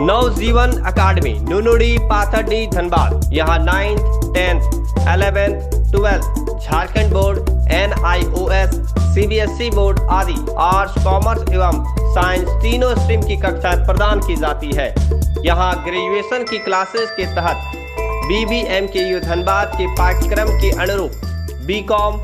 नवजीवन अकादमी नुनुड़ी पाथरडी धनबाद। यहाँ 9th, 10th, 11th, 12th Jharkhand board, NIOS, CBSE board आदि arts, commerce एवं science तीनों स्ट्रीम की कक्षाएं प्रदान की जाती है। यहाँ ग्रेजुएशन की क्लासेस के तहत BBMKU धनबाद के पाठ्यक्रम के अनुरूप BCom,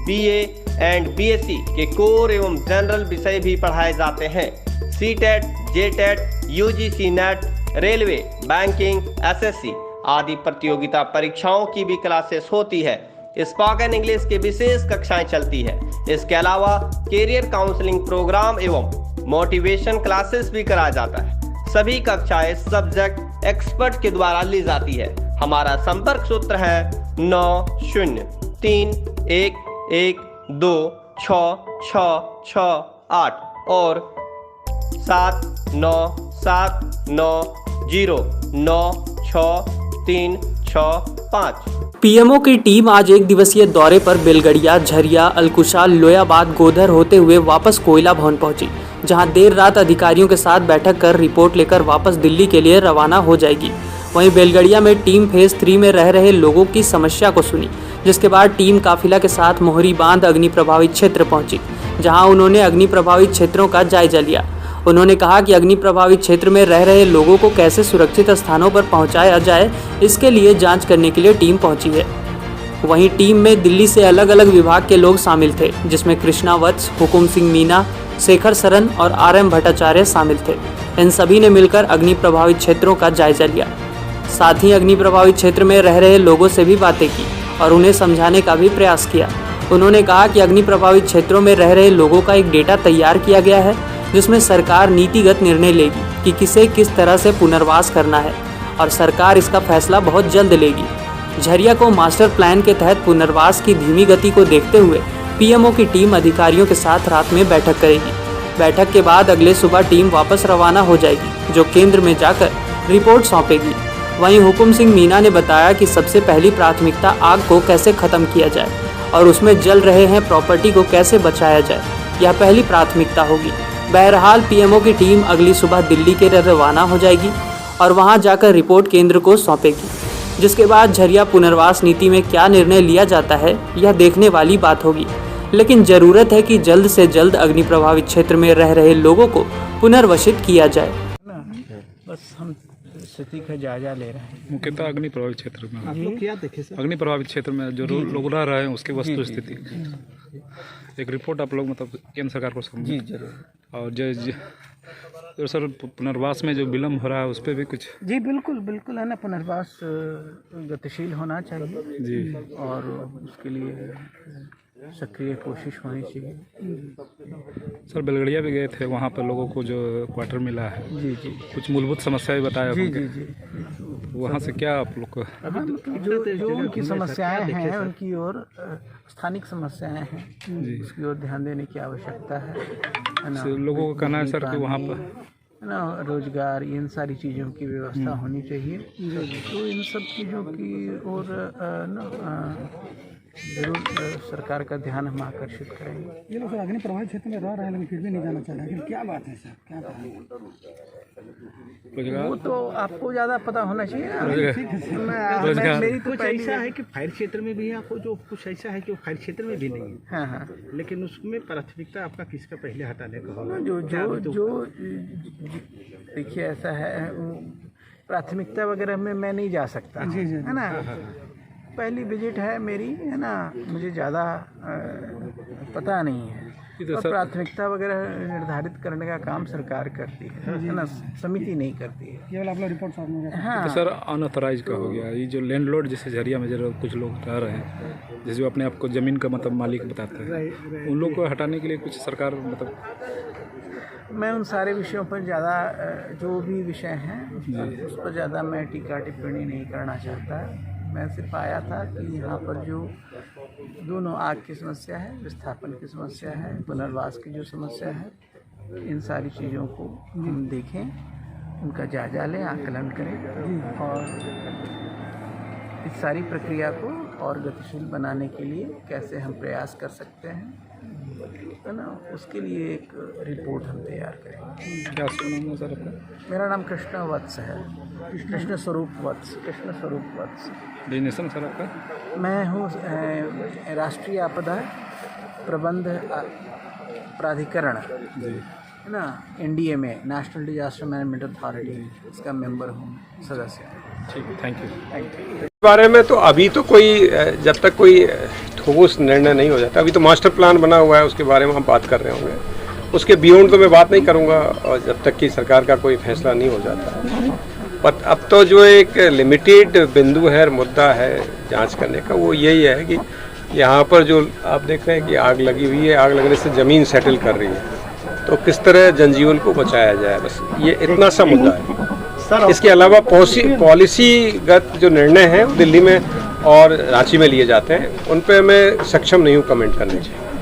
BA एंड BSc के कोर एवं जनरल विषय भी पढ़ाए जाते हैं। CTET, JTET, UGC net, railway, banking, SSC आदि प्रतियोगिता परीक्षाओं की भी क्लासेस होती है। स्पोकन इंग्लिश की विशेष कक्षाएं चलती है। इसके अलावा कैरियर काउंसलिंग प्रोग्राम एवं मोटिवेशन क्लासेस भी कराया जाता है। सभी कक्षाएं सब्जेक्ट एक्सपर्ट के द्वारा ली जाती है। हमारा संपर्क सूत्र है 9031126668 और 7979096365। पीएमओ की टीम आज एक दिवसीय दौरे पर बेलगड़िया, झरिया, अलकुशा, लोयाबाद, गोधर होते हुए वापस कोयला भवन पहुंची, जहां देर रात अधिकारियों के साथ बैठक कर रिपोर्ट लेकर वापस दिल्ली के लिए रवाना हो जाएगी। वहीं बेलगड़िया में टीम फेज 3 में रह रहे लोगों की समस्या को सुनी, जिसके बाद टीम काफिला के साथ मोहरी बांध अग्नि प्रभावित क्षेत्र पहुंची, जहां उन्होंने अग्नि प्रभावित क्षेत्रों का जायजा लिया। उन्होंने कहा कि अग्नि प्रभावित क्षेत्र में रह रहे लोगों को कैसे सुरक्षित स्थानों पर पहुंचाया जाए, इसके लिए जांच करने के लिए टीम पहुंची है। वहीं टीम में दिल्ली से अलग अलग विभाग के लोग शामिल थे, जिसमें कृष्णा वत्स, हुकुम सिंह मीना, शेखर सरन और RM भट्टाचार्य शामिल थे। इन सभी ने मिलकर अग्नि प्रभावित क्षेत्रों का जायजा लिया। साथ ही अग्नि प्रभावित क्षेत्र में रह रहे लोगों से भी बातें की और उन्हें समझाने का भी प्रयास किया। उन्होंने कहा कि अग्नि प्रभावित क्षेत्रों में रह रहे लोगों का एक डेटा तैयार किया गया है, जिसमें सरकार नीतिगत निर्णय लेगी कि किसे किस तरह से पुनर्वास करना है और सरकार इसका फैसला बहुत जल्द लेगी। झरिया को मास्टर प्लान के तहत पुनर्वास की धीमी गति को देखते हुए पीएमओ की टीम अधिकारियों के साथ रात में बैठक करेगी। बैठक के बाद अगले सुबह टीम वापस रवाना हो जाएगी, जो केंद्र में जाकर रिपोर्ट सौंपेगी। वहीं हुकुम सिंह मीना ने बताया कि सबसे पहली प्राथमिकता आग को कैसे खत्म किया जाए और उसमें जल रहे हैं प्रॉपर्टी को कैसे बचाया जाए, यह पहली प्राथमिकता होगी। बहरहाल पीएमओ की टीम अगली सुबह दिल्ली के लिए रवाना हो जाएगी और वहां जाकर रिपोर्ट केंद्र को सौंपेगी, जिसके बाद झरिया पुनर्वास नीति में क्या निर्णय लिया जाता है, यह देखने वाली बात होगी। लेकिन जरूरत है कि जल्द से जल्द अग्नि प्रभावित क्षेत्र में रह रहे लोगों को पुनर्वसित किया जाए। बस हम स्थिति का जायजा ले रहे हैं। मुख्यतः अग्नि प्रभावित क्षेत्र में आप लोग क्या देखे सर? अग्नि प्रभावित क्षेत्र में जो लोग रह रहे हैं उसकी वस्तु स्थिति, एक रिपोर्ट आप लोग मतलब केंद्र सरकार को जी जरूर। और जो सर पुनर्वास में जो विलम्ब हो रहा है उस पर भी कुछ। जी बिल्कुल बिल्कुल है ना, पुनर्वास गतिशील होना चाहिए जी और उसके लिए सक्रिय कोशिश होनी चाहिए। सर बेलगड़िया भी गए थे, वहाँ पर लोगों को जो क्वार्टर मिला है, जी जी कुछ मूलभूत समस्या भी बताया जी जी जी वहाँ से क्या आप लोग को जो उनकी समस्याएं हैं, उनकी ओर स्थानिक समस्याएं हैं, उसकी ओर ध्यान देने की आवश्यकता है ना। लोगों को कहना है सर कि वहाँ पर है ना रोजगार, इन सारी चीज़ों की व्यवस्था होनी चाहिए। तो इन सब चीज़ों की ओर जरूर सरकार का ध्यान हम आकर्षित करेंगे। ये लोग अग्नि प्रभावित क्षेत्र में रह रहे हैं लेकिन फिर भी नहीं जाना चाह रहे हैं, क्या बात है सर, क्या बात है? वो तो आपको ज़्यादा पता होना चाहिए। मेरी तो ऐसा है कि फायर क्षेत्र में भी है, आपको जो कुछ ऐसा है कि वो फायर क्षेत्र में भी नहीं है। हाँ हाँ, लेकिन उसमें प्राथमिकता आपका किसका पहले हटाने का होगा? जो देखिए ऐसा है, प्राथमिकता वगैरह में मैं नहीं जा सकता, है ना। पहली विजिट है मेरी, है ना, मुझे ज़्यादा पता नहीं है। और प्राथमिकता वगैरह निर्धारित करने का काम सरकार करती है ना, समिति नहीं करती है। केवल आप लोग रिपोर्ट सामने। हाँ तो सर अनऑथराइज का हो गया, ये जो लैंडलॉर्ड जैसे झरिया में जो कुछ लोग रह रहे हैं, जैसे जो अपने आप को ज़मीन का मतलब मालिक बताते हैं, उन लोग को हटाने के लिए कुछ सरकार मतलब। मैं उन सारे विषयों पर ज़्यादा, जो भी विषय हैं उस पर ज़्यादा मैं टीका टिप्पणी नहीं करना चाहता। मैं सिर्फ आया था कि यहाँ पर जो दोनों आग की समस्या है, विस्थापन की समस्या है, पुनर्वास की जो समस्या है, इन सारी चीज़ों को हम देखें, उनका जायजा लें, आकलन करें और इस सारी प्रक्रिया को और गतिशील बनाने के लिए कैसे हम प्रयास कर सकते हैं, है ना, उसके लिए एक रिपोर्ट हम तैयार करेंगे। क्या नाम है सर आपका? मेरा नाम कृष्ण वत्स है, कृष्ण स्वरूप वत्स। डेजिग्नेशन सर आपका? मैं हूँ राष्ट्रीय आपदा प्रबंध प्राधिकरण, जी, है ना, एनडीए में, नेशनल डिजास्टर मैनेजमेंट अथॉरिटी, इसका मेंबर हूँ, सदस्य। ठीक है, थैंक यू। बारे में तो अभी तो कोई, जब तक कोई ठोस निर्णय नहीं हो जाता, अभी तो मास्टर प्लान बना हुआ है, उसके बारे में हम बात कर रहे होंगे। उसके बियॉन्ड तो मैं बात नहीं करूंगा, और जब तक कि सरकार का कोई फैसला नहीं हो जाता। पर अब तो जो एक लिमिटेड बिंदु है, मुद्दा है जांच करने का, वो यही है कि यहाँ पर जो आप देख रहे हैं कि आग लगी हुई है, आग लगने से ज़मीन सेटल कर रही है, तो किस तरह जनजीवन को बचाया जाए, बस ये इतना सा मुद्दा है। इसके अलावा पॉलिसीगत जो निर्णय हैं दिल्ली में और रांची में लिए जाते हैं, उन पे मैं सक्षम नहीं हूँ कमेंट करने के।